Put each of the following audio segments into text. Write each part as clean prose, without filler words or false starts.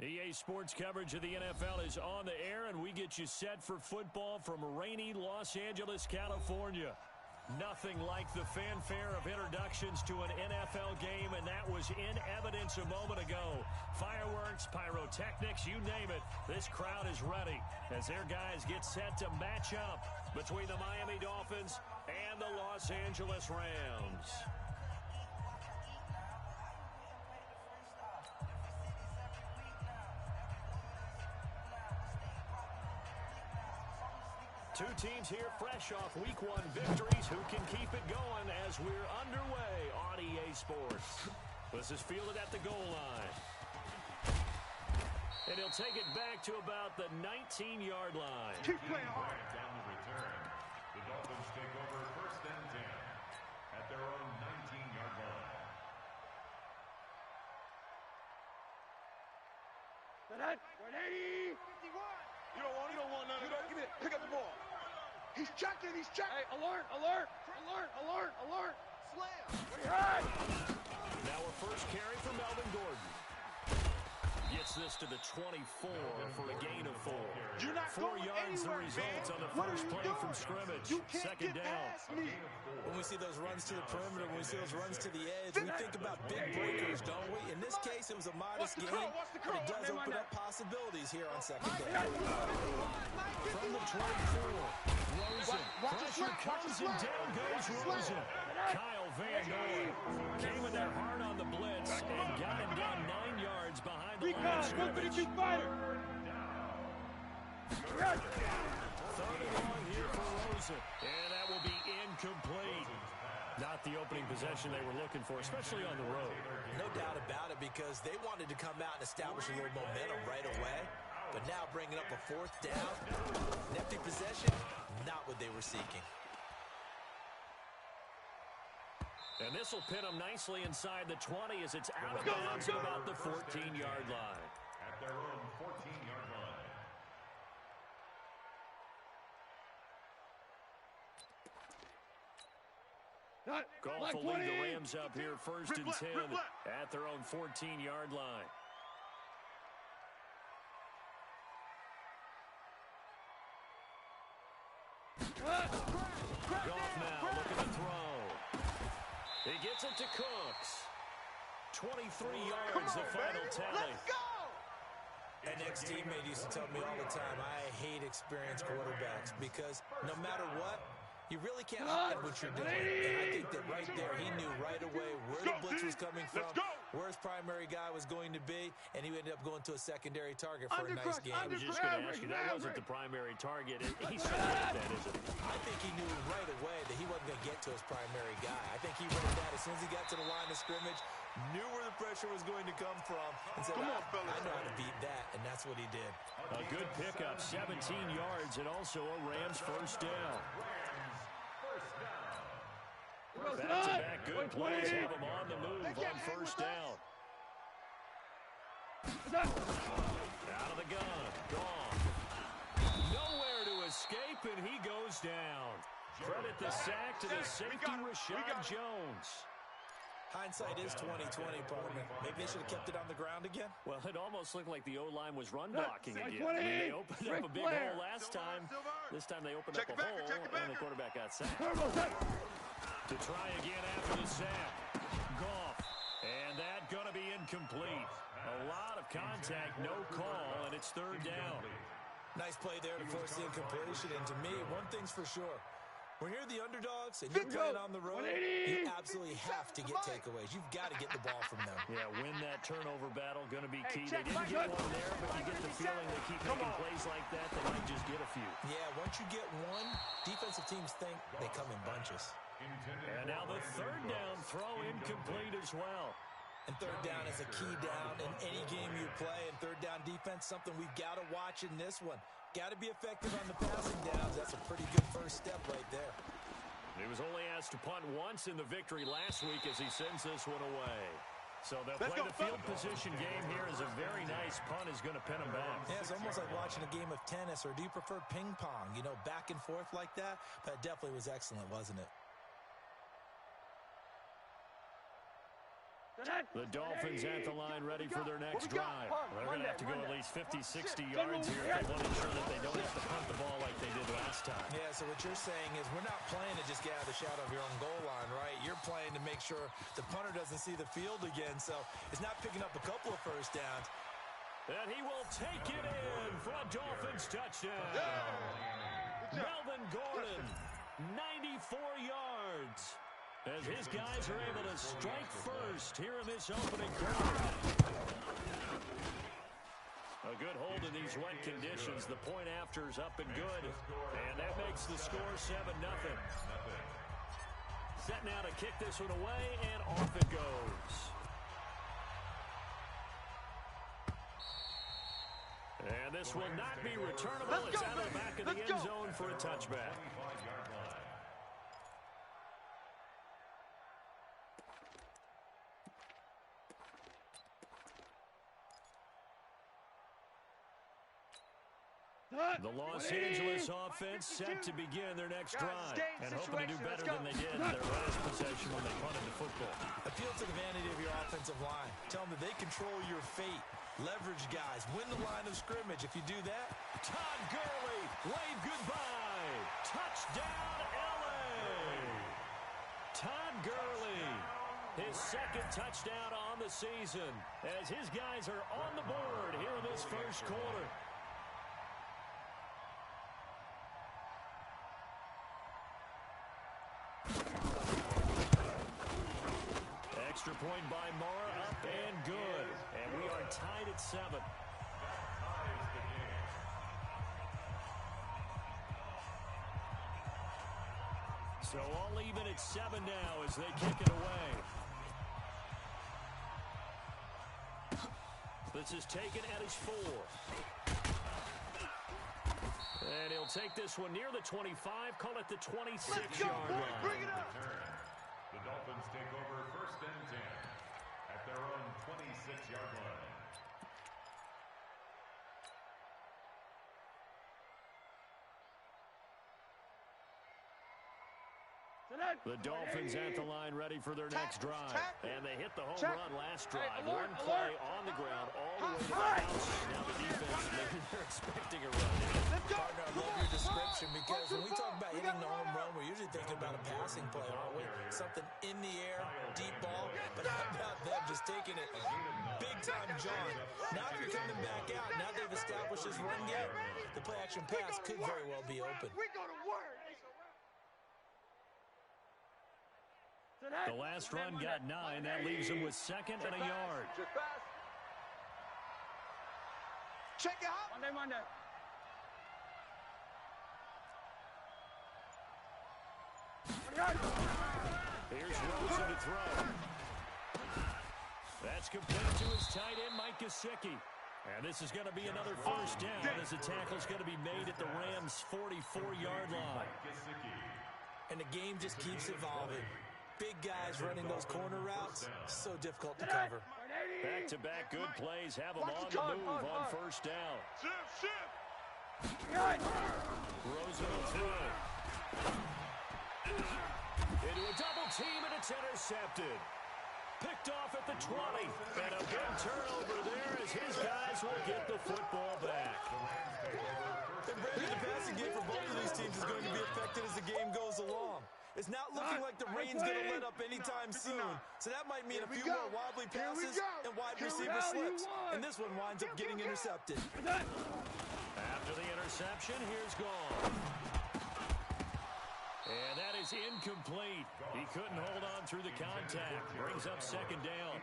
EA Sports coverage of the NFL is on the air, and we get you set for football from rainy Los Angeles, California. Nothing like the fanfare of introductions to an NFL game, and that was in evidence a moment ago. Fireworks, pyrotechnics, you name it. This crowd is ready as their guys get set to match up between the Miami Dolphins and the Los Angeles Rams. Two teams here fresh off Week 1 victories who can keep it going as we're underway on EA Sports. This is fielded at the goal line. And he'll take it back to about the 19-yard line. Keep playing hard. Down the return. The Dolphins take over 1st and 10 at their own 19-yard line. That 180. 51. You don't want none of that. Give it. Pick up the ball. He's checking. Hey, alert. Slam. Now a first carry for Melvin Gordon. Gets this to the 24 for a gain of 4. 4 yards the result on the first play from scrimmage. Second down. When we see those runs to the perimeter, when we see those runs to the edge, we think about big breakers, don't we? In this case, it was a modest gain, but it does open up possibilities here on second down. From the 24, Rosen. Pressure comes and down goes Rosen. Kyle Van Noy came in there hard on the blitz and got him down 9 yards behind the line of scrimmage. Third and long here for Rosen, and that will be incomplete. Not the opening possession they were looking for, especially on the road. No doubt about it, because they wanted to come out and establish a little momentum right away. But now bringing up a 4th down, an empty possession, not what they were seeking. And this will pin them nicely inside the 20 as it's out of bounds at about the 14-yard line. At their own 14-yard line. Goff will lead the Rams up here 1st and 10 at their own 14-yard line. Goff now looking to throw. He gets it to Cooks. 23 yards, the final tally. An ex-teammate used to tell me all the time, I hate experienced quarterbacks because no matter what, you really can't hide what you're doing. And I think that right there, he knew right away where the blitz was coming from, where his primary guy was going to be, and he ended up going to a secondary target for a nice game. I was just going to ask you, that wasn't the primary target. He should have that, isn't it? I think he knew right away that he wasn't going to get to his primary guy. I think he read that as soon as he got to the line of scrimmage, knew where the pressure was going to come from, and said, I know how to beat that, and that's what he did. A good pickup, 17 yards, and also a Rams first down. Back-to-back good plays have him on the move on first down. Out of the gun, gone. Nowhere to escape, and he goes down. Credit the sack to the safety, Rashad Jones. Hindsight is 20/20, partner. Maybe they should have kept it on the ground again. Well, it almost looked like the O-line was run blocking again. I mean, they opened up a big hole last time. This time they opened up a hole, and the quarterback got sacked. To try again after the sack. Goff. And that going to be incomplete. A lot of contact, no call, and it's 3rd down. Nice play there to force the incompletion. And to me, one thing's for sure. When you're the underdogs and you're playing on the road, you absolutely have to get takeaways. You've got to get the ball from them. Yeah, win that turnover battle, going to be key. They didn't get one there, but you get the feeling they keep making plays like that, they might just get a few. Yeah, once you get one, defensive teams think they come in bunches. And now the 3rd down throw incomplete as well. And 3rd down is a key down in any game you play. And 3rd down defense, something we've got to watch in this one. Got to be effective on the passing downs. That's a pretty good first step right there. He was only asked to punt once in the victory last week as he sends this one away. So they'll play the field position game here as a very nice punt is going to pin them back. Yeah, it's almost like watching a game of tennis, or do you prefer ping pong? You know, back and forth like that? That definitely was excellent, wasn't it? The Dolphins at the line ready for their next drive. They're going to have to go at least 50, 60 yards here if they want to ensure that they don't have to punt the ball like they did last time. Yeah, so what you're saying is we're not playing to just get out of the shadow of your own goal line, right? You're playing to make sure the punter doesn't see the field again, so it's not picking up a couple of first downs. And he will take it in for a Dolphins touchdown. Melvin Gordon, 94 yards. As his guys are able to strike first here in this opening quarter. A good hold in these wet conditions. The point after's up and good. And that makes the score 7-0. Set now to kick this one away, and off it goes. And this will not be returnable. It's out of the back of the end zone for a touchback. The Los Angeles offense set to begin their next drive and hoping to do better than they did in their last possession when they punted the football. Appeal to the vanity of your offensive line. Tell them that they control your fate. Leverage guys. Win the line of scrimmage. If you do that, Todd Gurley, wave goodbye. Touchdown, L.A. Todd Gurley, his second touchdown on the season as his guys are on the board here in this first quarter. Extra point by Moore, up and good. And we are tied at 7. So all even at 7 now as they kick it away. This is taken at his 4. And he'll take this one near the 25, call it the 26-yard line. Bring it up. The Dolphins take over first and 10 at their own 26-yard line. The Dolphins at the line ready for their next drive. And they hit the home run last drive. One play on the ground all the way to the house. Now the defense, maybe they're expecting a run. partner, I love your description because when we talk about hitting the home run, we're usually thinking about a passing play, aren't we? Something in the air, deep ball. But how about them just taking it big time, John? Now if you're coming back out, now they've established this run game, the play action pass could very well be open. We go to work. The last run got 9. That leaves him with second and a yard. Check out. Monday. Here's Rosen to throw. That's complete to his tight end, Mike Gesicki. And this is going to be another first down as the tackle's going to be made at the Rams' 44-yard line. And the game just keeps evolving. Big guys running those corner routes, so difficult to cover. Back-to-back good plays have them on the move on first down. Shift. Rosen will throw. Into a double team, and it's intercepted. Picked off at the 20. And a big turnover there as his guys will get the football back. And Brady, the passing game for both of these teams is going to be affected as the game goes along. It's not looking like the rain's going to let up anytime soon. So that might mean a few more wobbly passes and wide receiver slips. And this one winds up getting intercepted. After the interception, here's gone. And that is incomplete. He couldn't hold on through the contact. Brings up second down.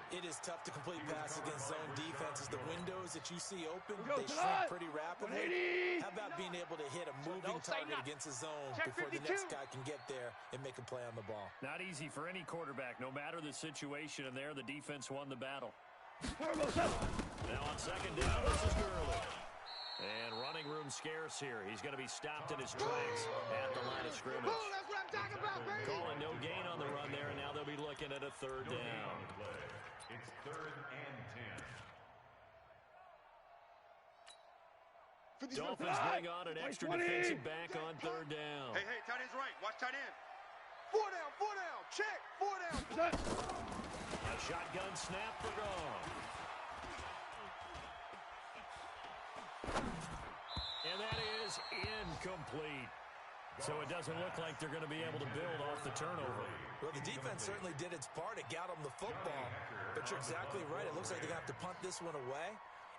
It is tough to complete passes against zone defenses. The windows that you see open, they shrink pretty rapidly. How about being able to hit a moving target against a zone before the next guy can get there and make a play on the ball? Not easy for any quarterback. No matter the situation in there, the defense won the battle. Now on second down, this is Gurley. And running room scarce here. He's going to be stopped in his tracks at the line of scrimmage. Oh, that's what I'm talking about, baby. Calling no gain on the run there, and now they'll be looking at a third down. It's 3rd and 10. Dolphins bring on an extra defensive back on third down. Hey, tight end's right. Watch tight end. 4 down. Check. 4 down. A shotgun snap for gone. And that is incomplete. So it doesn't look like they're going to be able to build off the turnover. Well, the defense certainly did its part. It got them the football. But you're exactly right. It looks like they're going to have to punt this one away.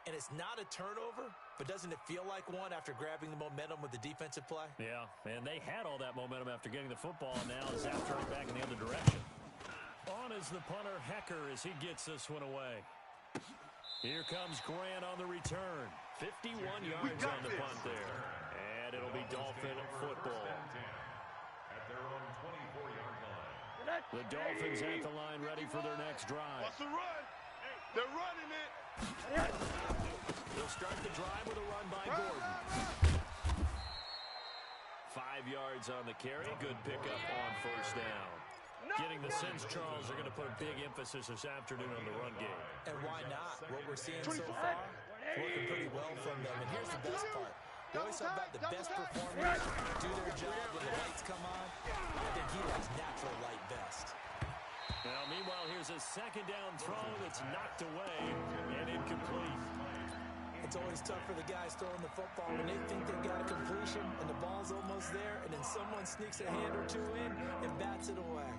And it's not a turnover, but doesn't it feel like one after grabbing the momentum with the defensive play? Yeah, and they had all that momentum after getting the football. Now Zap turning back in the other direction. On is the punter, Hecker, as he gets this one away. Here comes Grant on the return. 51 yards on the punt there. And it'll be Dolphin football. At their own 24-yard line. The Dolphins at the line ready for their next drive. What's the run? They're running it. They'll start the drive with a run by Gordon. 5 yards on the carry. Good pickup on first down. Getting the sense Charles are going to put a big emphasis this afternoon on the run game. And why not? What we're seeing so far, it's working pretty well from them. And here's the best part. We always talk about the best performers do their job when the lights come on. I think he has natural light best. Now, meanwhile, here's a second down throw that's knocked away and incomplete. It's always tough for the guys throwing the football when they think they've got a completion and the ball's almost there, and then someone sneaks a hand or two in and bats it away.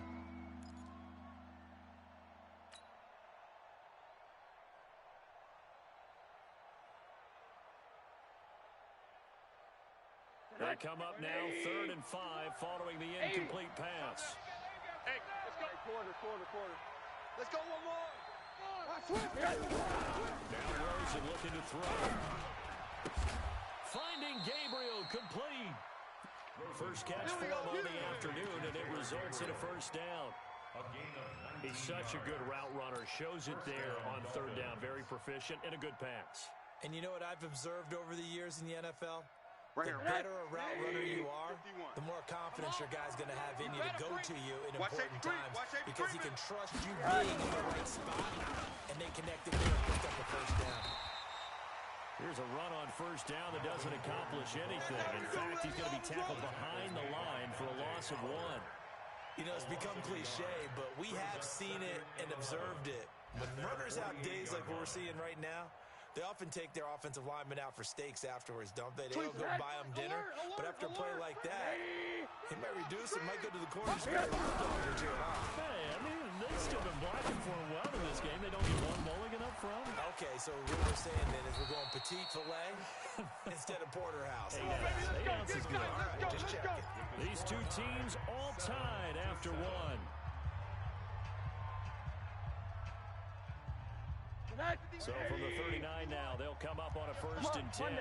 They come up now, 3rd and 5, following the incomplete pass. Hey, let's go. Quarter. Let's go one more. Now Rosen looking to throw. Finding Gabriel complete. First catch for him on the afternoon, and it results in a first down. He's such a good route runner. Shows it there on 3rd down. Very proficient and a good pass. And you know what I've observed over the years in the NFL? The better a route runner you are, the more confidence your guy's going to have in you to go to you in important times because he can trust you being in the right spot, and they connected there and picked up a first down. Here's a run on first down that doesn't accomplish anything. In fact, he's going to be tackled behind the line for a loss of 1. You know, it's become cliche, but we have seen it and observed it. When runners have days like what we're seeing right now, they often take their offensive linemen out for steaks afterwards, don't they? They don't go buy them dinner. But after a play like that, he might reduce it, might go to the corner and spend a hot dog or two. Hey, I mean, they've still been blocking for him well in this game. They don't get one mulligan up front. Okay, so what we're saying then is we're going petite filet instead of porterhouse. 8 ounces good. All right, just checking. These two teams all tied after 1. So from the 39 now, they'll come up on a 1st and 10.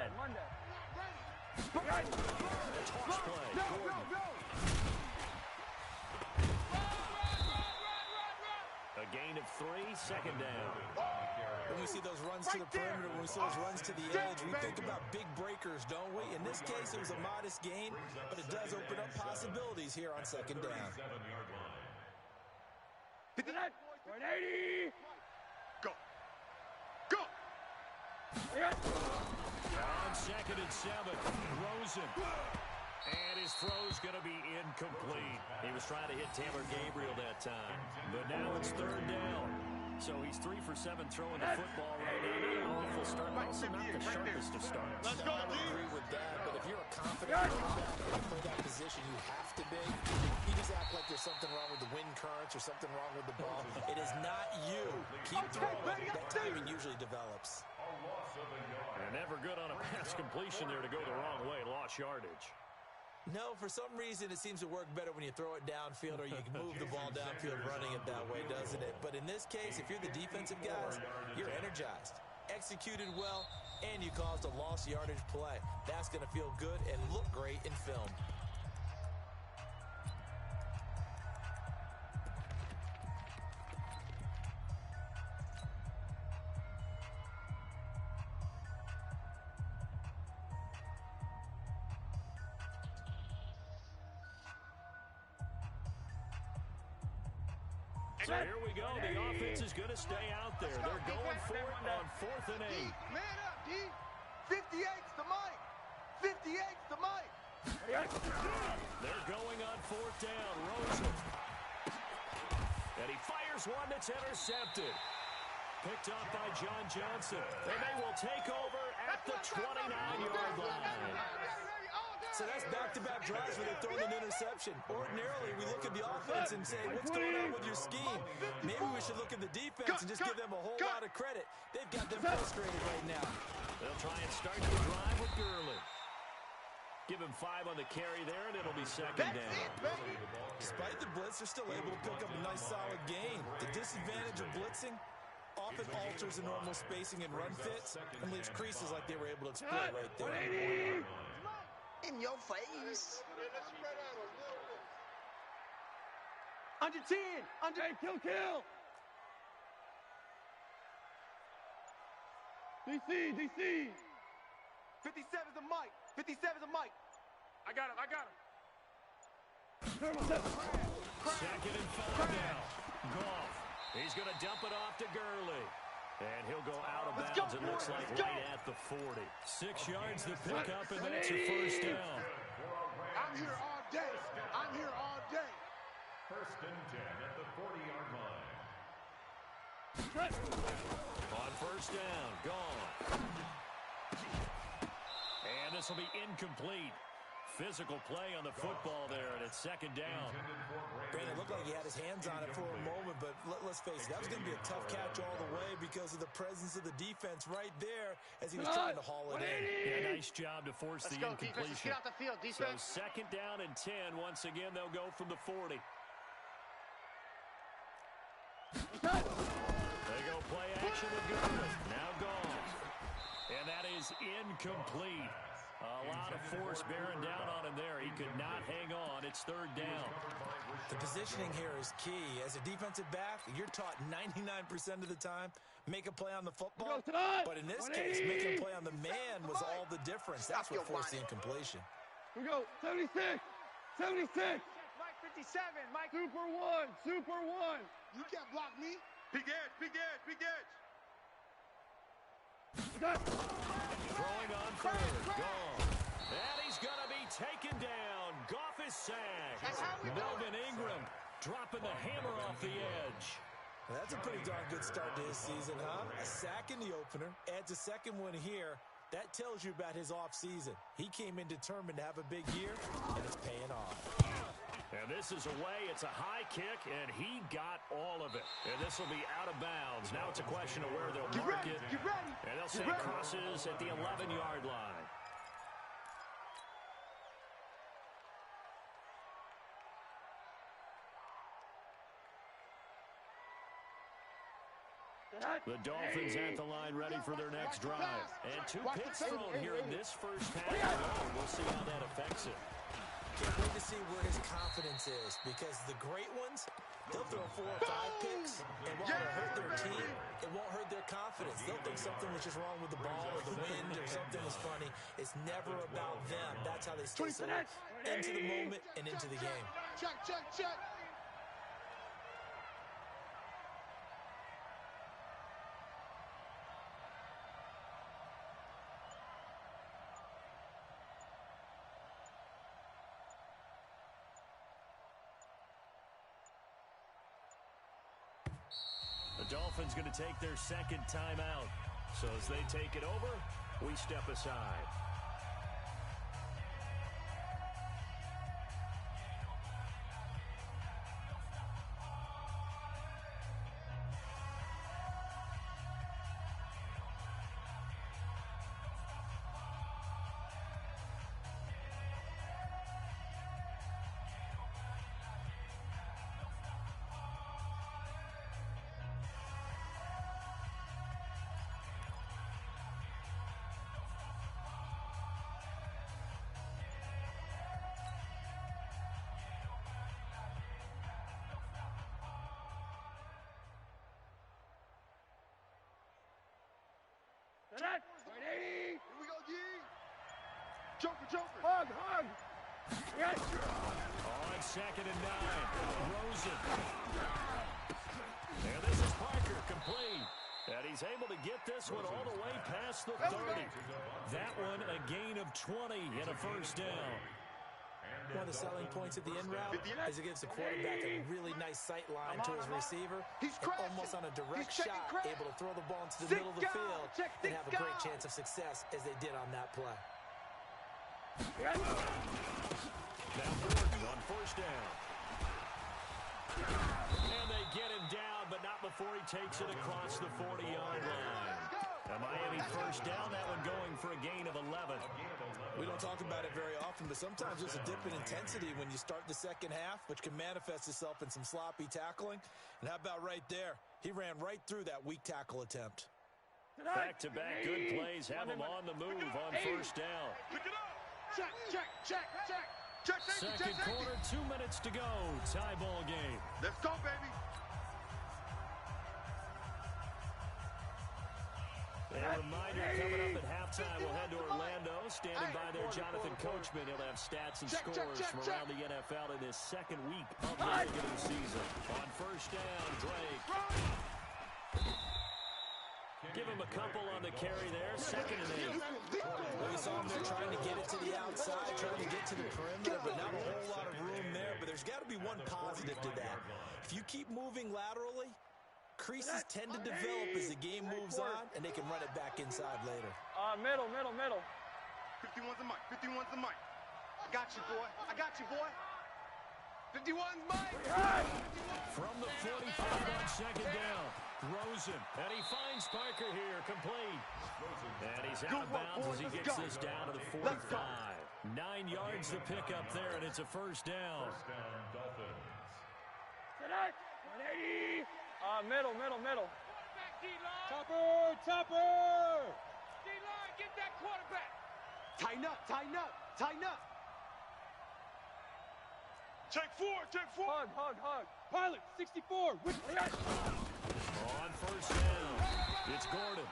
Toss play. Gordon. A gain of 3, 2nd down. When we see those runs to the perimeter, when we see those runs to the edge, we think about big breakers, don't we? In this case, it was a modest gain, but it does open up possibilities here on 2nd down. 180. Go. On 2nd and 7, Rosen. And his throw's going to be incomplete. He was trying to hit Taylor Gabriel that time. But now it's 3rd down. So he's 3 for 7 throwing the football right now. Not an awful start, but also not the sharpest of starts. Let's go, I don't agree with that, but if you're a confident quarterback and you play that position, you have to be. You just act like there's something wrong with the wind currents or something wrong with the ball. It is not you. Keep throwing. That timing usually develops. And never good on a pass completion there to go the wrong way. Lost yardage. No, for some reason it seems to work better when you throw it downfield or you can move the ball downfield running it that way, doesn't it? But in this case, if you're the defensive guys, you're energized, executed well, and you caused a lost yardage play. That's going to feel good and look great in film. So here we go. The offense is going to stay out there. They're going for it on 4th and 8. Man up, D. 58's the mic. 58's the mic. They're going on 4th down. Rosen. And he fires one that's intercepted. Picked off by John Johnson. And they will take over at the 29-yard line. So that's back-to-back drives where they're throwing an interception. Ordinarily, we look at the offense and say, what's going on with your scheme? Maybe we should look at the defense and just give them a whole lot of credit. They've got them frustrated right now. They'll try and start the drive with Gurley. Give him 5 on the carry there, and it'll be second down. Despite the blitz, they're still able to pick up a nice, solid gain. The disadvantage of blitzing often alters the normal spacing and run fits and leaves creases like they were able to exploit right there. In your face. Under 10. Under. Hey, kill. DC. 57's the mic. 57's the mic. I got him. Second and 5 now. Goff. He's going to dump it off to Gurley. And he'll go out of bounds, it looks like, right at the 40. 6 yards to pick up, and then it's a first down. I'm here all day. First and 10 at the 40-yard line. On first down, gone. And this will be incomplete. Physical play on the football there, and it's second down. Brandon, it looked like he had his hands on it for a moment, but let's face it, that was going to be a tough catch all the way because of the presence of the defense right there as he was trying to haul it in. Yeah, nice job to force the incompletion. Defense, get out the field, defense. So second down and 10. Once again, they'll go from the 40. They go play action with Gurley. Now gone. And that is incomplete. A lot of force bearing down on him there. He could not hang on. It's third down. The positioning here is key. As a defensive back, you're taught 99% of the time, make a play on the football. But in this case, making a play on the man was all the difference. That's what forced the incompletion. We go, 76. Mike 57, Mike. Super one. You can't block me. Big edge. Throwing on third. Gone. And he's going to be taken down. Goff is sacked. Melvin Ingram dropping the hammer off the edge. Well, that's a pretty darn good start to his season, huh? A sack in the opener, adds a second one here. That tells you about his offseason. He came in determined to have a big year, and it's paying off. And this is away. It's a high kick, and he got all of it. And this will be out of bounds. Now it's a question of where they'll mark it. And they'll say crosses at the 11-yard line. The Dolphins at the line ready for their next drive. And 2 picks thrown here in this first half. We'll see how that affects it. Can't wait to see where his confidence is, because the great ones, they'll throw 4 or 5 picks, and while it'll hurt their team, it won't hurt their confidence. They'll think something was just wrong with the ball or the wind or something was funny. It's never about them. That's how they stay so into the moment and into the game. Check. The Dolphins going to take their second timeout. So as they take it over, we step aside. Here we go, G. Joker. Hug. Yes. On second and 9. Rosen. And this is Parker, complete. And he's able to get this one all the way past the 30. That one a gain of 20 and a first down. one of the selling points of the in route is it gives the quarterback a really nice sight line to his receiver. And almost on a direct shot, able to throw the ball into the middle of the field and have a great chance of success as they did on that play. Now Gordon on first down. And they get him down, but not before he takes it across the 40-yard line. A Miami first down, that one going for a gain of 11. We don't talk about it very often, but sometimes there's a dip in intensity when you start the second half, which can manifest itself in some sloppy tackling. And how about right there? He ran right through that weak tackle attempt. Back-to-back good plays have him on the move on first down. Check. Second quarter, 2 minutes to go. Tie ball game. Let's go, baby. And a reminder, coming up at halftime, we'll head to Orlando. Standing by there, Jonathan Coachman. He'll have stats and scores from around the NFL in this second week of the regular season. On first down, Drake. Give him a couple on the carry there. Second and 8. Well, you saw him there trying to get it to the outside, trying to get to the perimeter, but not a whole lot of room there. But there's got to be one positive to that. If you keep moving laterally, creases tend to develop as the game moves on, and they can run it back inside later. Middle. 51's the mic. 51's the mic. I got you, boy. 51's mic. From the 45 on second down. Rosen, and he finds Parker here, complete. And he's out of bounds as he gets this down to the 45. 9 yards to pick up there, and it's a first down. Dolphins. Tonight, 180. Middle. Topper. D-line, get that quarterback. Tighten up. Check four. Hug. Pilot, 64. On first down, it's Gordon.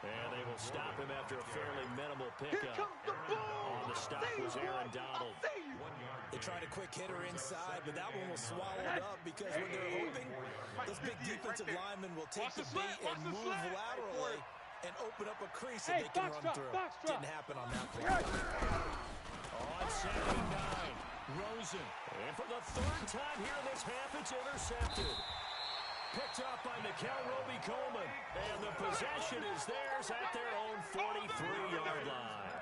And they will stop him after a fairly minimal pickup. On the stop was Aaron Donald. They tried a quick hitter inside, but that one was swallowed up because when they're hoping, those big defensive linemen will take the bait and move laterally and open up a crease that they can run through. Didn't happen on that play. On second and 9, Rosen. And for the third time here in this half, it's intercepted. Picked up by Nikel Roby-Coleman. And the possession is theirs at their own 43-yard line.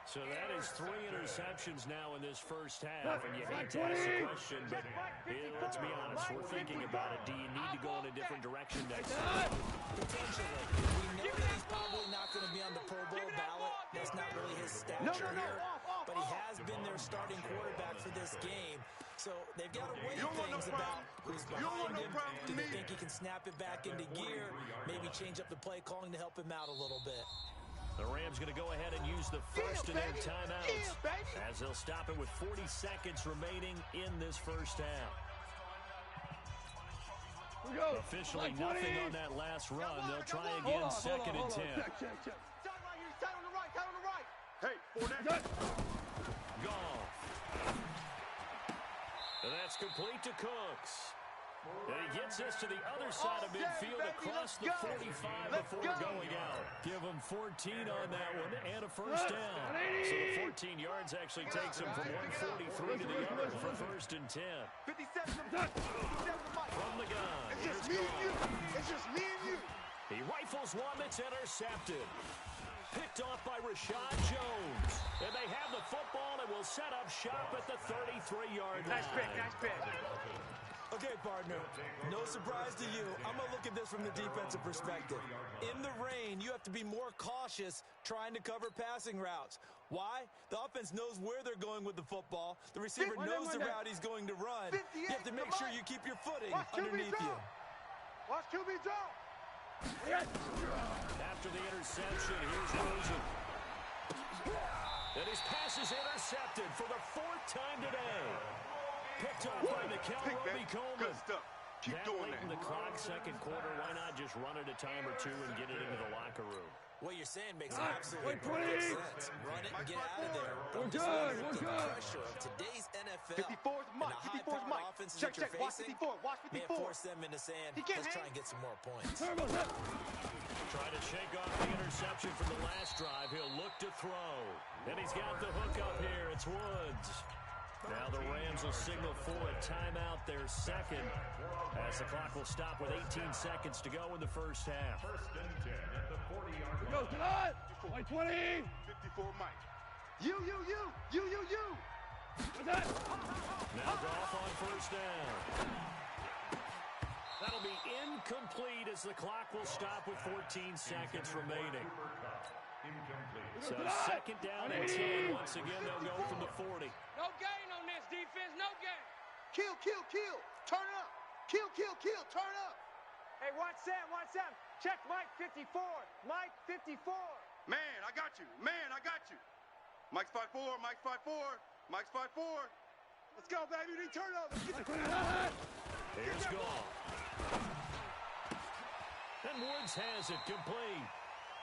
So that is 3 interceptions now in this first half. And you hate to ask the question, but let's be honest, we're thinking about it. Do you need to go in a different direction next time? Potentially. We know that he's probably not going to be on the Pro Bowl ballot. That's not really his stature here. But he has been their starting quarterback for this game. So they've got to weigh things about who's behind him. Do they think he can snap it back into gear? Maybe change up the play calling to help him out a little bit. The Rams going to go ahead and use the first of their timeouts as they'll stop it with 40 seconds remaining in this first half. Officially nothing on that last run. They'll try again, second and 10. Check. Tight on the right. Hey, Goff. And that's complete to Cooks. And he gets us to the other side of midfield across the 45 before going out. Give him 14 on that one and a first down. So the 14 yards actually takes him from 143 to the other for first and 10. 57, I'm done. 57, From the gun, It's just me and you. he rifles one that's intercepted. Picked off by Rashad Jones. And they have the football and will set up shop at the 33-yard line. Nice pick. Okay, partner, no surprise to you. I'm going to look at this from the defensive perspective. In the rain, you have to be more cautious trying to cover passing routes. Why? The offense knows where they're going with the football. The receiver knows the route he's going to run. You have to make sure you keep your footing underneath you. Watch QB drop. After the interception, here's Rosen. And his pass is intercepted for the 4th time today. Picked off by Nikel Roby-Coleman. Good stuff. Keep that doing late in the clock, second quarter, why not just run it a time or two and get it into the locker room? What you're saying makes absolutely perfect sense. Run it and get out of there. We're good. The pressure of today's NFL 54's and Mike. the high-powered offenses that you're Watch facing 54. Watch may 54. have forced them into saying, let's try and get some more points. Trying to shake off the interception from the last drive. He'll look to throw. And he's got the hook up here. It's Woods. Now the Rams will signal for a timeout, their second, as the clock will stop with 18 seconds to go in the first half. First and 10 at the 40-yard line. Go, tonight! Mike 20! 54 Mike. You. What's that? Now Goff on first down. That'll be incomplete as the clock will stop with 14 seconds remaining. Incomplete. So second down and 10. Once again, they'll go from the 40. No gain on this defense, no gain. Kill. Turn up. Kill. Turn up. Hey, watch Sam. Check Mike 54. Mike 54. Man, I got you. Mike's 5'4", Mike's 5'4", Mike's 5'4". Let's go, baby. We need turnovers. Here's Goff. And Woods has it complete.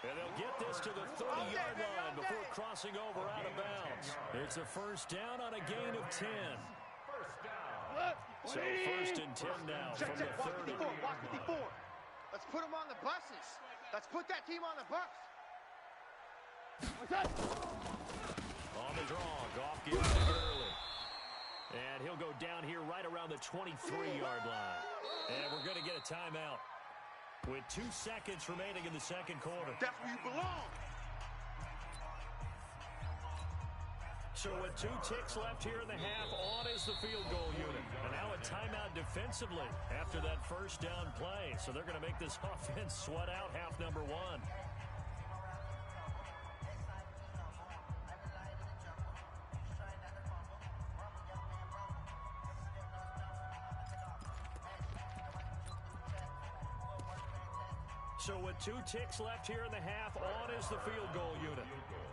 And they'll get this to the 30-yard line before crossing over out of bounds. It's a first down on a gain of 10. So first and 10 now from the 30. Watch 54. Let's put them on the buses. Let's put that team on the bus. What's that? On the draw, Goff gives it early. And he'll go down here right around the 23-yard line. And we're going to get a timeout with 2 seconds remaining in the second quarter. That's where you belong. So with 2 ticks left here in the half, on is the field goal unit. And now a timeout defensively after that first down play. So they're going to make this offense sweat out half number 1. So with 2 ticks left here in the half, on is the field goal unit.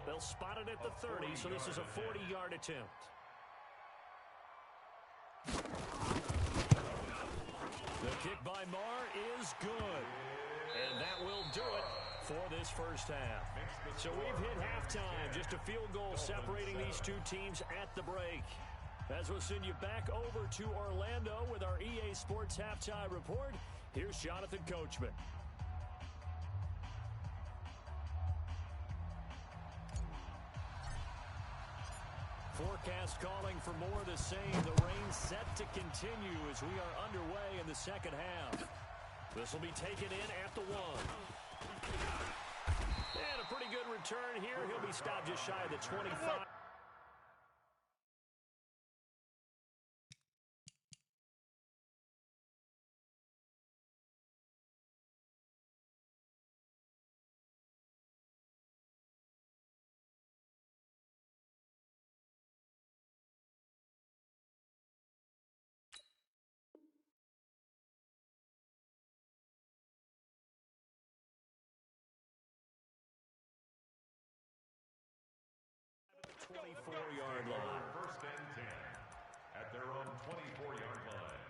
They'll spot it at the 30, so this is a 40-yard attempt. The kick by Marr is good. And that will do it for this first half. So we've hit halftime, just a field goal separating these 2 teams at the break. As we'll send you back over to Orlando with our EA Sports Halftime Report, here's Jonathan Coachman. Forecast calling for more of the same. The rain set to continue as we are underway in the second half. This will be taken in at the 1. And a pretty good return here. He'll be stopped just shy of the 25. Go, 24-yard line. First and 10 at their own 24-yard line.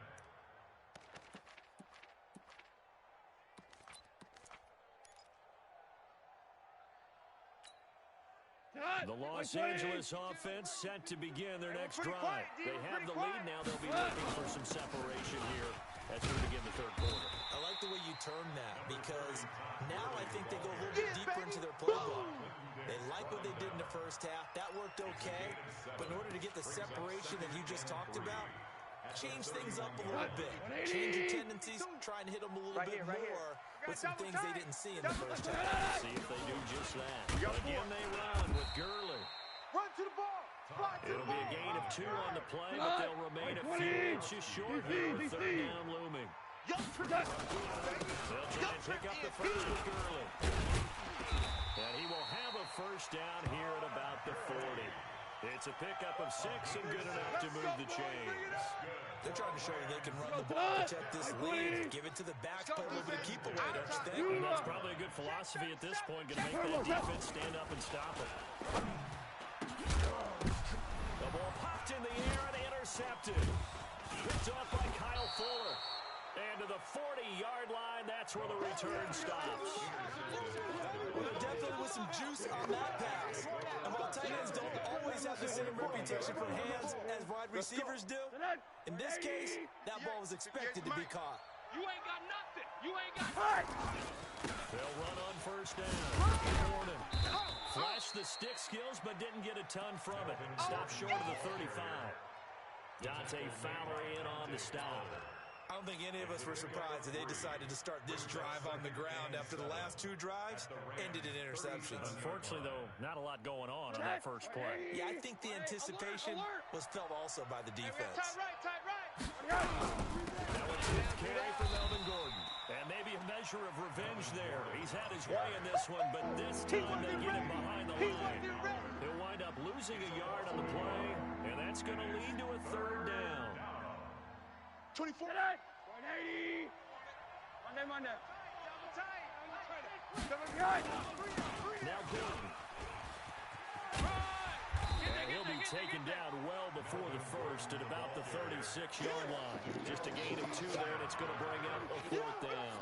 The Los Angeles offense set to begin their next drive. They have the lead now. They'll be looking for some separation here as we begin the third quarter. I like the way you turned that because now I think they go a little bit deeper into their playbook. They like what they did in the first half. That worked okay. But in order to get the separation that you just talked about, change things up a little bit. Change your tendencies. Try and hit them a little bit more with some things they didn't see in the first half. See if they do just that. Again, they run with Gurley. Run to the ball. It'll be a gain of 2 on the play, but they'll remain a few inches short here with third down looming. They'll try and pick up the first with Gurley. And he will have a first down here at about the 40. It's a pickup of 6 and good enough to move the chains. They're trying to show you they can run the ball, protect this lead, give it to the backs, play a little bit of keep away, don't you think? And that's probably a good philosophy at this point, going to make that defense stand up and stop it. The ball popped in the air and intercepted. Picked off by Kyle Fuller. And to the 40-yard line, that's where the return stops. Well, there definitely was some juice on that pass. And while tight ends don't always have the same reputation for hands as wide receivers do, in this case, that ball was expected to be caught. You ain't got nothing. You ain't got They'll run on first down. Gordon flashed the stick skills, but didn't get a ton from it. Stopped short of the 35. Dante Fowler in on the stop. I don't think any of us were surprised that they decided to start this drive on the ground after the last two drives ended in interceptions. Unfortunately, though, not a lot going on that first play. Yeah, I think the anticipation was felt also by the defense. Tight right. That was a good carry for Melvin Gordon. And maybe a measure of revenge there. He's had his way in this one, but this time they get him behind the line. He'll wind up losing a yard on the play, and that's going to lead to a third down. 24. 180. Monday. Now Gordon. And he'll be taken down well before the first at about the 36-yard line. Just a gain of 2 there, and it's going to bring up a fourth down.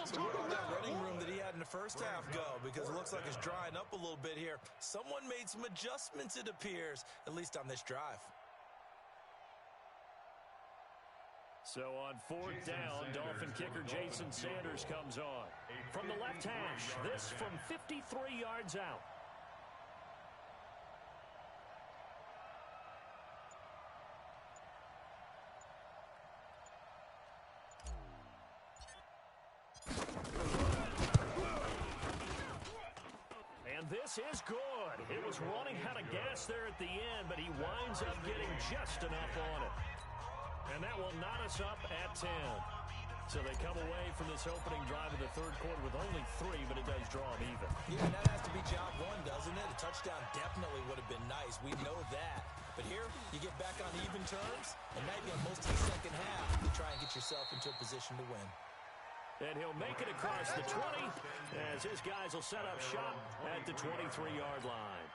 So where did that running room that he had in the first half go? Because it looks like it's drying up a little bit here. Someone made some adjustments, it appears, at least on this drive. So on fourth down, Dolphin kicker Jason Sanders comes on. From the left hash, this from 53 yards out. And this is good. It was running out of gas there at the end, but he winds up getting just enough on it. And that will knot us up at 10. So they come away from this opening drive of the third quarter with only 3, but it does draw them even. Yeah, and that has to be job one, doesn't it? A touchdown definitely would have been nice. We know that. But here, you get back on even terms, and now you got most of the second half to try and get yourself into a position to win. And he'll make it across the 20 as his guys will set up shop at the 23-yard line.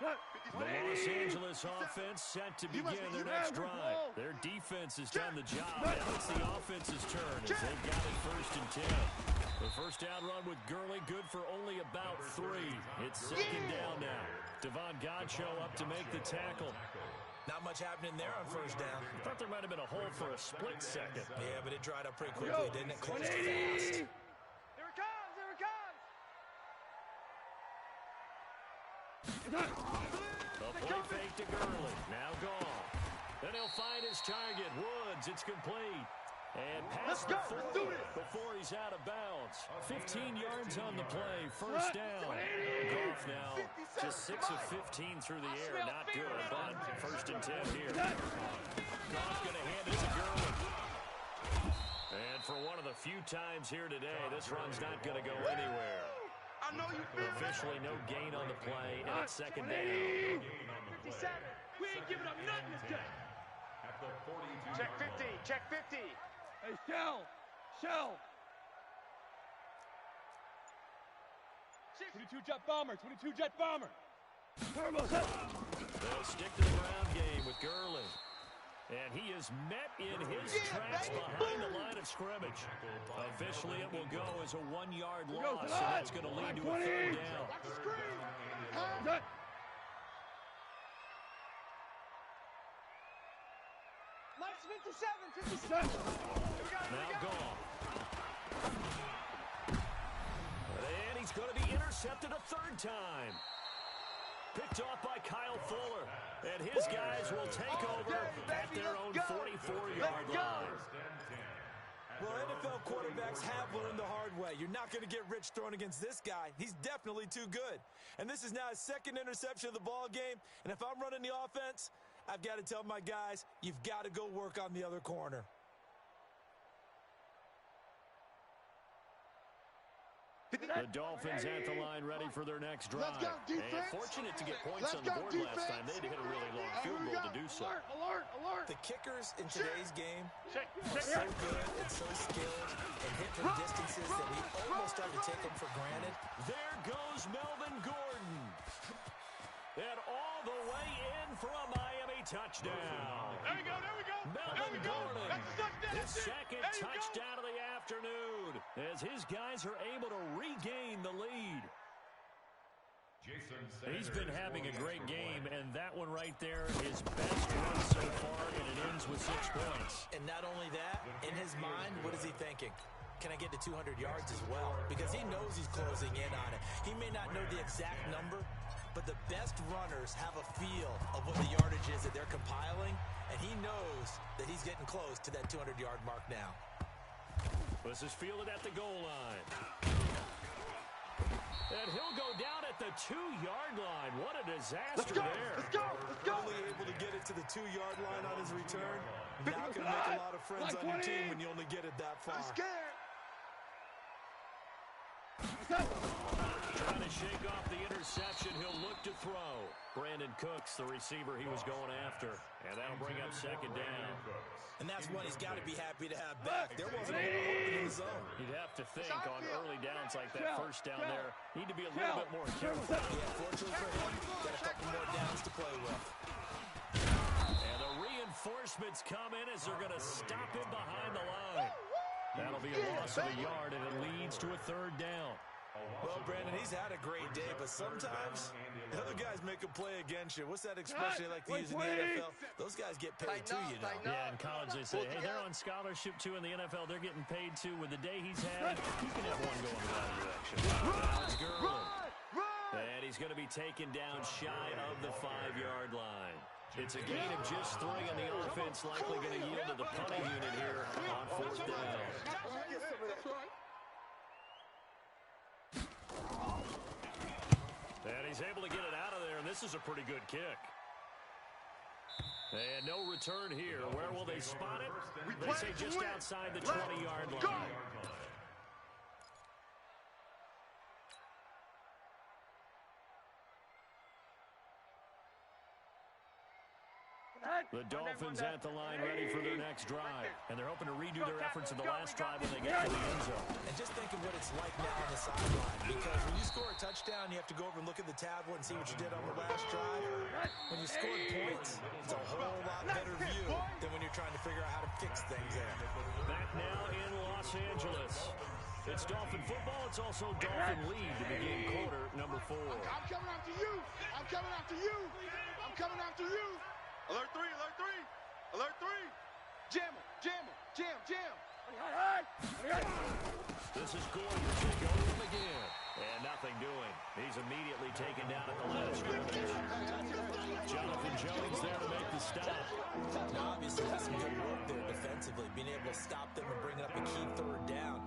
The Los Angeles offense set to begin their next drive. Their defense has done the job. Now it's the offense's turn as they've got it first and 10. The first down run with Gurley good for only about 3. It's second down now. Devon Godchaux up to make the tackle. Not much happening there on first down. I thought there might have been a hole for a split second. Yeah, but it dried up pretty quickly, didn't it? Closed fast. Here it comes. The play fake to Gurley. Now gone. Then he'll find his target. Woods, it's complete. And past the 40 before he's out of bounds. 15 yards on the play. First down. Goff now just 6 of 15 through the air. Not good, but first and 10 here. Goff going to hand it to Gurley. And for one of the few times here today, this run's not going to go anywhere. I know you feel Officially no gain on the play, and it's second down. 57. We ain't giving up nothing this game. At the 42. Check 50. Hey, Shell. 22 jet bomber. They'll stick to the ground game with Gurley. And he is met in his tracks behind the line of scrimmage. Officially, it will go as a 1-yard loss, and that's going to lead to a third down. Nice 57. Now gone. And he's going to be intercepted a third time. Picked off by Kyle Fuller. And his guys will take over at their own 44-yard line. Well, NFL quarterbacks have learned the hard way. You're not going to get rich thrown against this guy. He's definitely too good. And this is now his second interception of the ball game. And if I'm running the offense, I've got to tell my guys, you've got to go work on the other corner. The Dolphins at the line ready for their next drive. And fortunate to get points on the board last time. They had to hit a really long field goal to do so. Alert. The kickers in today's game are so good and so skilled and hit from distances that we almost start to take them for granted. There goes Melvin Gordon. And all the way in for a Miami touchdown. There we go. Melvin Gordon, his second There you go. touchdown of the afternoon as his guys are able to regain the lead. He's been having a great game, and that one right there, his best one so far, and it ends with 6 points. And not only that, in his mind, what is he thinking? Can I get to 200 yards as well? Because he knows he's closing in on it. He may not know the exact number, but the best runners have a feel of what the yardage is that they're compiling, and he knows that he's getting close to that 200-yard mark now. This is fielded at the goal line. And he'll go down at the 2-yard line. What a disaster there. Let's go. Let's go. Only able to get it to the 2-yard line on his return. Not going to make a lot of friends on your team when you only get it that far. I'm scared. Trying to shake off the interception. He'll look to throw. Brandon Cooks, the receiver he was going after. And that'll bring up second down. And that's one he's got to be happy to have back. There wasn't a lot open in the zone. You'd have to think on early downs like that first down there, need to be a little bit more careful. Yeah, fortunately for him, got a couple more downs to play with. And the reinforcements come in as they're going to stop him behind the line. That'll be a loss of a yard, and it leads to a third down. Well, Brandon, he's had a great day, but sometimes the other guys make a play against you. What's that expression they like to use in the NFL? Those guys get paid too, you know. Yeah, in college they say, hey, they're on scholarship too. In the NFL, they're getting paid too. With the day he's had, he can have one going the other direction. Alex Gurley. And he's going to be taken down shy of the 5-yard line. It's a gain of just 3, and the offense likely going to yield to the punting unit here on 4th down. And he's able to get it out of there, and this is a pretty good kick. And no return here. Where will they spot it? They say just outside the 20-yard line. The Dolphins at the line ready for their next drive. And they're hoping to redo their efforts in the last drive when they get to the end zone. And just think of what it's like now on the sideline. Because when you score a touchdown, you have to go over and look at the tablet and see what you did on the last drive. When you scored points, it's a whole lot better view than when you're trying to figure out how to fix things there. Back now in Los Angeles. It's Dolphin football. It's also Dolphin lead to begin quarter number 4. I'm coming after you. I'm coming after you. I'm coming after you. Alert 3, alert 3, alert 3. Jam him, jam him, jam, jam. This is Gordon to go to him again. And nothing doing. He's immediately taken down at the line of scrimmage. Jonathan Jones there to make the stop. Now, obviously, that's some good work there defensively, being able to stop them and bring up a key 3rd down.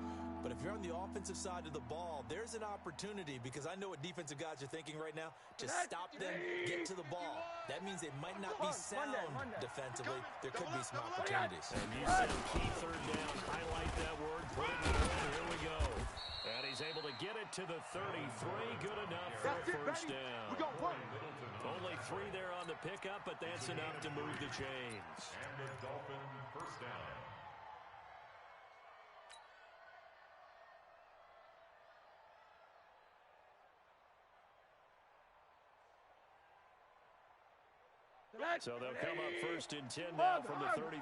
But if you're on the offensive side of the ball, there's an opportunity, because I know what defensive guys are thinking right now. Just stop them, get to the ball. That means they might not be sound defensively. There could be some opportunities. And you said key 3rd down. Highlight that word. Put it in the word. Here we go. And he's able to get it to the 33. Good enough for a first down. Only 3 there on the pickup, but that's enough to move the chains. And the Dolphin first down. So they'll come up 1st and 10 now from the 33.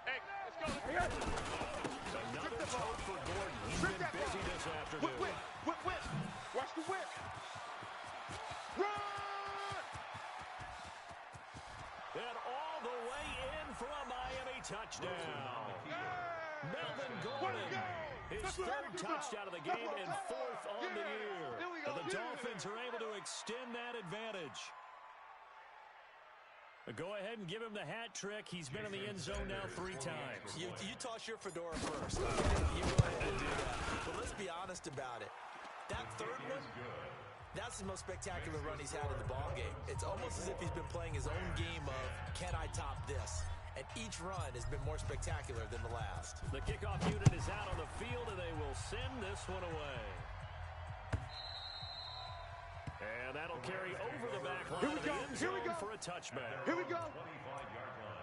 Hey, let's go. Another tote for Gordon. He's been busy this afternoon. Whip. Watch the whip. Run! And all the way in for a Miami touchdown. Melvin Gordon, his 3rd touchdown of the game and 4th on the year. And the Dolphins are able to extend that advantage. Go ahead and give him the hat trick. He's been in the end zone now 3 times. You toss your fedora first. You go ahead and do that. But let's be honest about it. That 3rd one, that's the most spectacular run he's had in the ballgame. It's almost as if he's been playing his own game of, can I top this? And each run has been more spectacular than the last. The kickoff unit is out on the field, and they will send this one away. And that'll carry over the back line of the end zone for a touchback. Here we go. 25-yard line.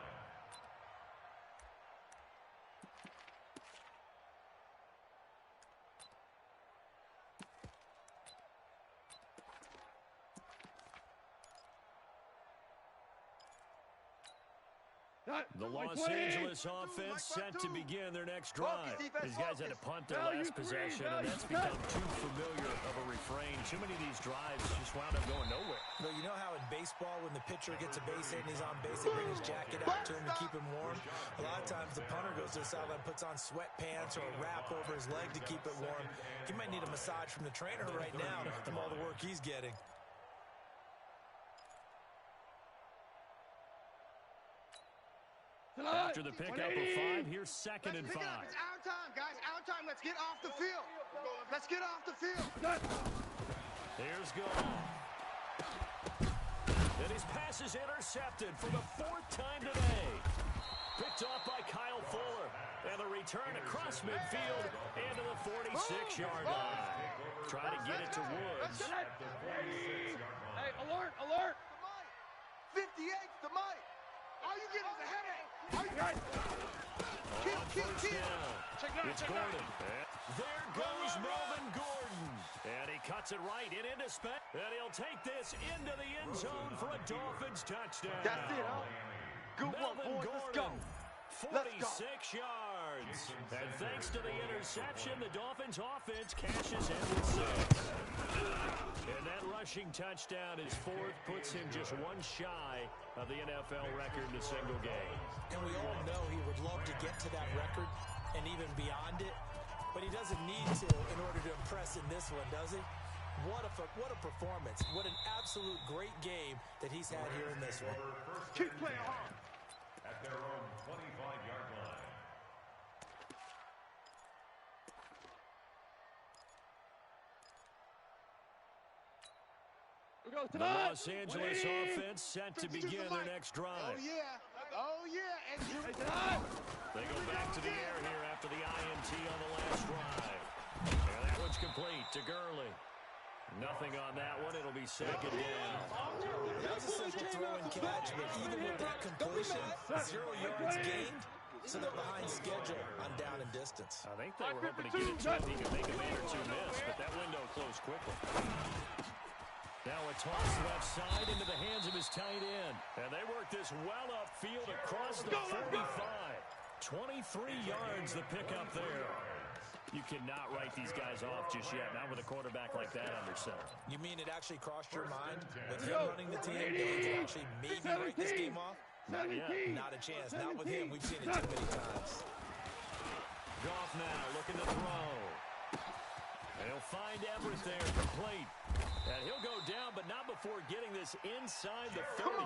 The Los Angeles offense set to begin their next drive. These guys had to punt their last possession, and that's become too familiar of a refrain. Too many of these drives just wound up going nowhere. But you know how in baseball, when the pitcher gets a base hit and he's on base, they bring his jacket out to him to keep him warm? A lot of times the punter goes to the sideline, puts on sweatpants or a wrap over his leg to keep it warm. He might need a massage from the trainer right now from all the work he's getting. After the pickup of 5, here's 2nd and 5. It's our time, guys. Our time. Let's get off the field. Let's get off the field. Here's Goff. And his pass is intercepted for the 4th time today. Picked off by Kyle Fuller. And the return across midfield into the 46-yard line. Try to get it to Woods. Hey, alert, alert. 58's the mic. All you get is a headache. On first down, it's Gordon. There goes Melvin Gordon. And he cuts it right into space. And he'll take this into the end zone for a Dolphins touchdown. That's it, huh? Good Melvin work, boys. Gordon. Let's go. 46 yards. And thanks to the interception, the Dolphins offense cashes in with 6. And that rushing touchdown is 4th, puts him just one shy of the NFL record in a single game. And we all know he would love to get to that record and even beyond it, but he doesn't need to in order to impress in this one, does he? What a performance. What an absolute great game that he's had here in this one. Keep playing hard. At their own 25-yard line. The Los Angeles offense set to begin their next drive. Oh, yeah. Oh, yeah. And they go back to the air here after the INT on the last drive. And that one's complete to Gurley. Nothing on that one. It'll be 2nd down. That was a simple throw and catch, but even with that completion, 0 yards gained, so they're behind schedule on down and distance. I think they were hoping to get it to him. He could make a man or two miss, but that window closed quickly. Now a toss left side into the hands of his tight end. And they work this well upfield across the 45. 23 yards the pickup there. You cannot write these guys off just yet, not with a quarterback like that under center. You mean it actually crossed your mind with him running the team that he could actually maybe write this game off? Not yet. Not a chance. Not with him. We've seen it too many times. Goff now looking to throw. And he'll find Everett there complete. And he'll go down, but not before getting this inside the 30.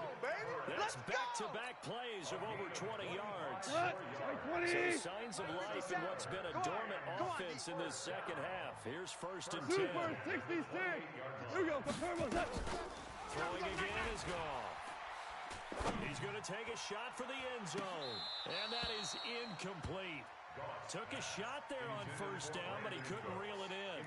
That's back-to-back plays of over 20 yards. So signs of life in what's been a dormant offense in this second half. Here's 1st and 10. Super 66. Here we go. Throwing again is Goff. He's going to take a shot for the end zone. And that is incomplete. Took a shot there on 1st down, but he couldn't reel it in.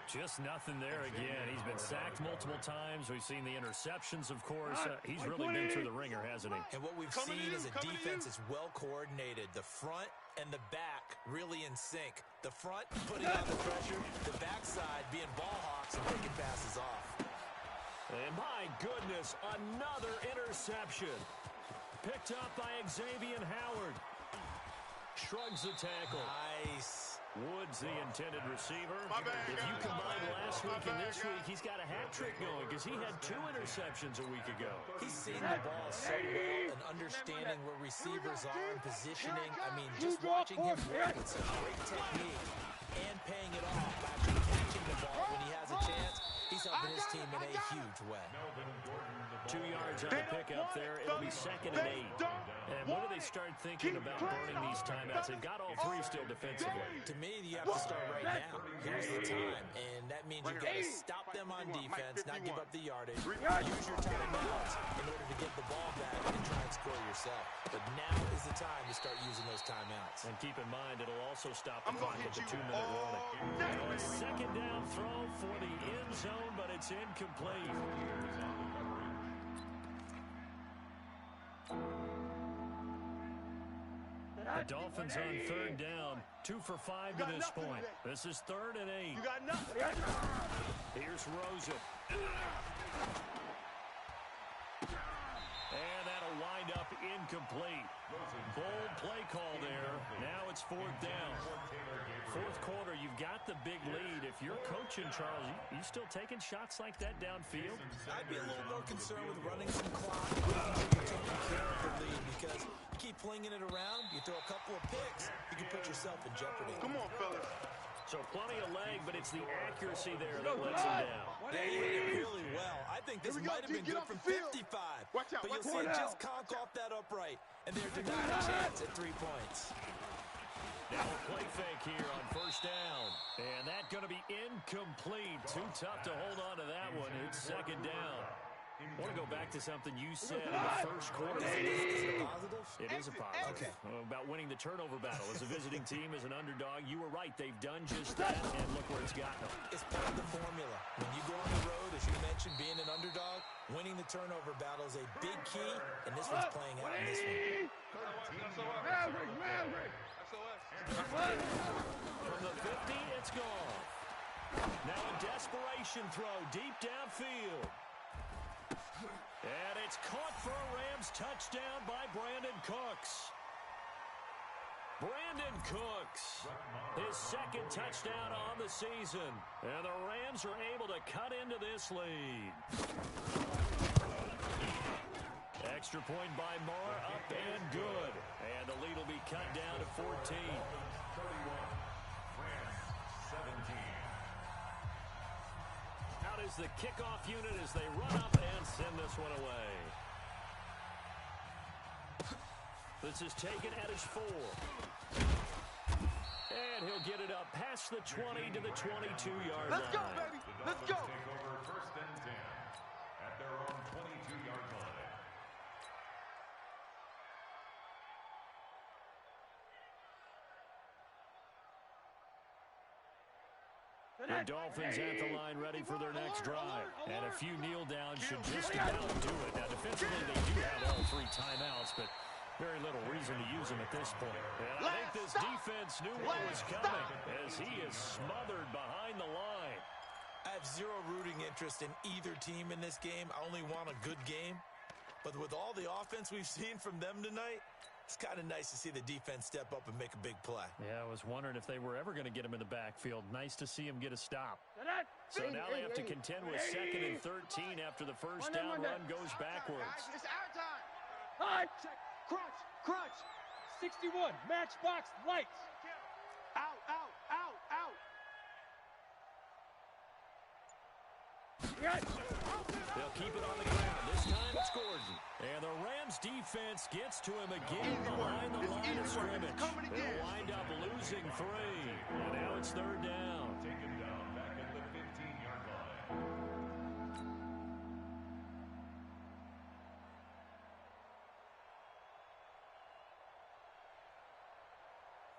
Just nothing there again. He's been sacked multiple times. We've seen the interceptions, of course. He's really been through the ringer, hasn't he? And what we've seen is a defense that's well coordinated. The front and the back really in sync. The front putting on the pressure, the backside being ball hawks and taking passes off. And my goodness, another interception. Picked up by Xavier Howard. Shrugs the tackle. Nice. Woods, the intended receiver. If you combine last week and this week, he's got a hat trick going because he had 2 interceptions a week ago. He's seeing the ball so well and understanding where receivers are and positioning. I mean, just watching him work with some great technique and paying it off by actually catching the ball when he has a chance. He's helping his team in a huge way. 2 yards on the pickup there. It'll be 2nd and 8. And when do they start thinking about burning these timeouts? They've got all 3 still defensively. To me, you have to start right now. Here's the time. And that means you've got to stop them on defense, not give up the yardage. Use your timeouts in order to get the ball back and try and score yourself. But now is the time to start using those timeouts. And keep in mind, it'll also stop the clock with the 2-minute warning. A 2nd down throw for the end zone, but it's incomplete. The Dolphins on 3rd down, 2 for 5 to this point. This is 3rd and 8. You got nothing. Here's Rosen. And that'll wind up incomplete. Bold play call there. Now it's 4th down. Fourth quarter, you've got the big lead. If you're coaching, Charles, you still taking shots like that downfield? I'd be a little more concerned with running some clock, making sure you're taking care of the lead, because you keep flinging it around, you throw a couple of picks, you can put yourself in jeopardy. Come on, fellas. So plenty of leg, but it's the accuracy there that lets him down. They hit it really well. I think this might have been good from 55. Watch out, but you'll see it just conk off that upright, and they're denied a chance at 3 points. Now a play fake here on 1st down. And that's going to be incomplete. Too tough to hold on to that one. It's 2nd down. I want to go back to something you said in the first quarter. Is it a positive? It is a positive. Okay. About winning the turnover battle. As a visiting team, as an underdog, you were right. They've done just that, and look where it's gotten them. It's part of the formula. When you go on the road, as you mentioned, being an underdog, winning the turnover battle is a big key, and this one's playing out in this one. From the 50, it's gone. Now a desperation throw deep downfield. And it's caught for a Rams touchdown by Brandon Cooks. Brandon Cooks, his 2nd touchdown on the season. And the Rams are able to cut into this lead. Extra point by Marr, up and good. And the lead will be cut down to 14. 31, Rams 17. Out is the kickoff unit as they run up and send this one away. This is taken at his 4. And he'll get it up past the 20 to the 22-yard line. Let's go, baby. Let's go. Take over 1st and 10 at their own 22-yard line. The Dolphins at the line ready for their next drive. And a few kneel downs should just about do it. Now, defensively, they do have all 3 timeouts, but very little reason to use them at this point. And I think this defense knew what was coming as he is smothered behind the line. I have zero rooting interest in either team in this game. I only want a good game. But with all the offense we've seen from them tonight, it's kind of nice to see the defense step up and make a big play. Yeah, I was wondering if they were ever going to get him in the backfield. Nice to see him get a stop. So now they have to contend with 2nd and 13 after the first down run goes backwards. It's our time. High, check, crunch, crunch. 61, matchbox, lights. Out, out, out, out. They'll keep it on the ground. This time it's Gordon. And the Rams defense gets to him again behind the line of scrimmage. They'll wind up losing 3. And now it's 3rd down. Taken down back at the 15-yard line.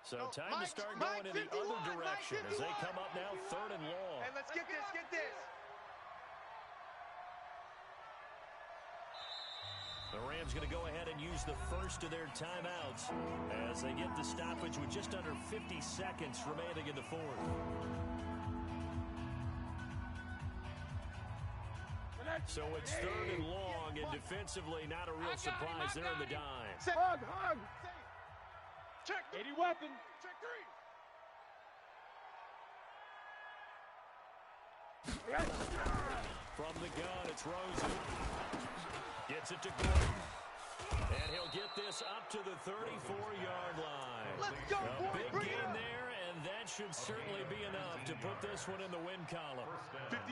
So time to start going in the other direction as they come up now 3rd and long. Hey, let's get this, get this. The Rams going to go ahead and use the first of their timeouts as they get the stoppage with just under 50 seconds remaining in the 4th. So it's 3rd and long, and defensively not a real surprise. They're in the dime. Hug, hug. Check 80 weapon. Check 3. From the gun, it's Rosen. Gets it to Gordon. And he'll get this up to the 34-yard line. Let's go, boy. Big gain there, and that should certainly be enough to put this one in the win column. 50.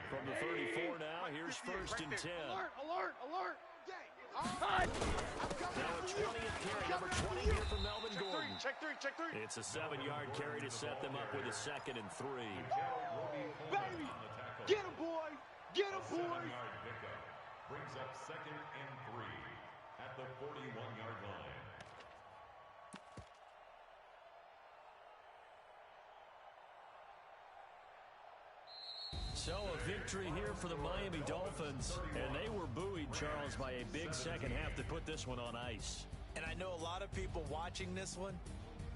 From the 34 now, here's 1st and 10. Alert, alert, alert. High. Now a 20th carry, number 20 here for Melvin Gordon. Check 3, check 3. It's a 7-yard carry to set them up with a 2nd and 3. Baby. Get him, boy. Get him, boy. 7-yard pickup brings up 2nd and 3 at the 41-yard line. So a victory here for the Miami Dolphins, and they were buoyed, Charles, by a big second half to put this one on ice. And I know a lot of people watching this one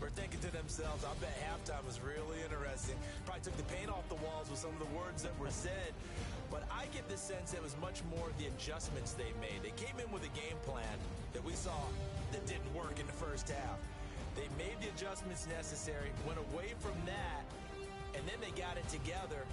were thinking to themselves, I bet halftime was really interesting. Probably took the paint off the walls with some of the words that were said. But I get the sense it was much more of the adjustments they made. They came in with a game plan that we saw that didn't work in the first half. They made the adjustments necessary, went away from that, and then they got it together.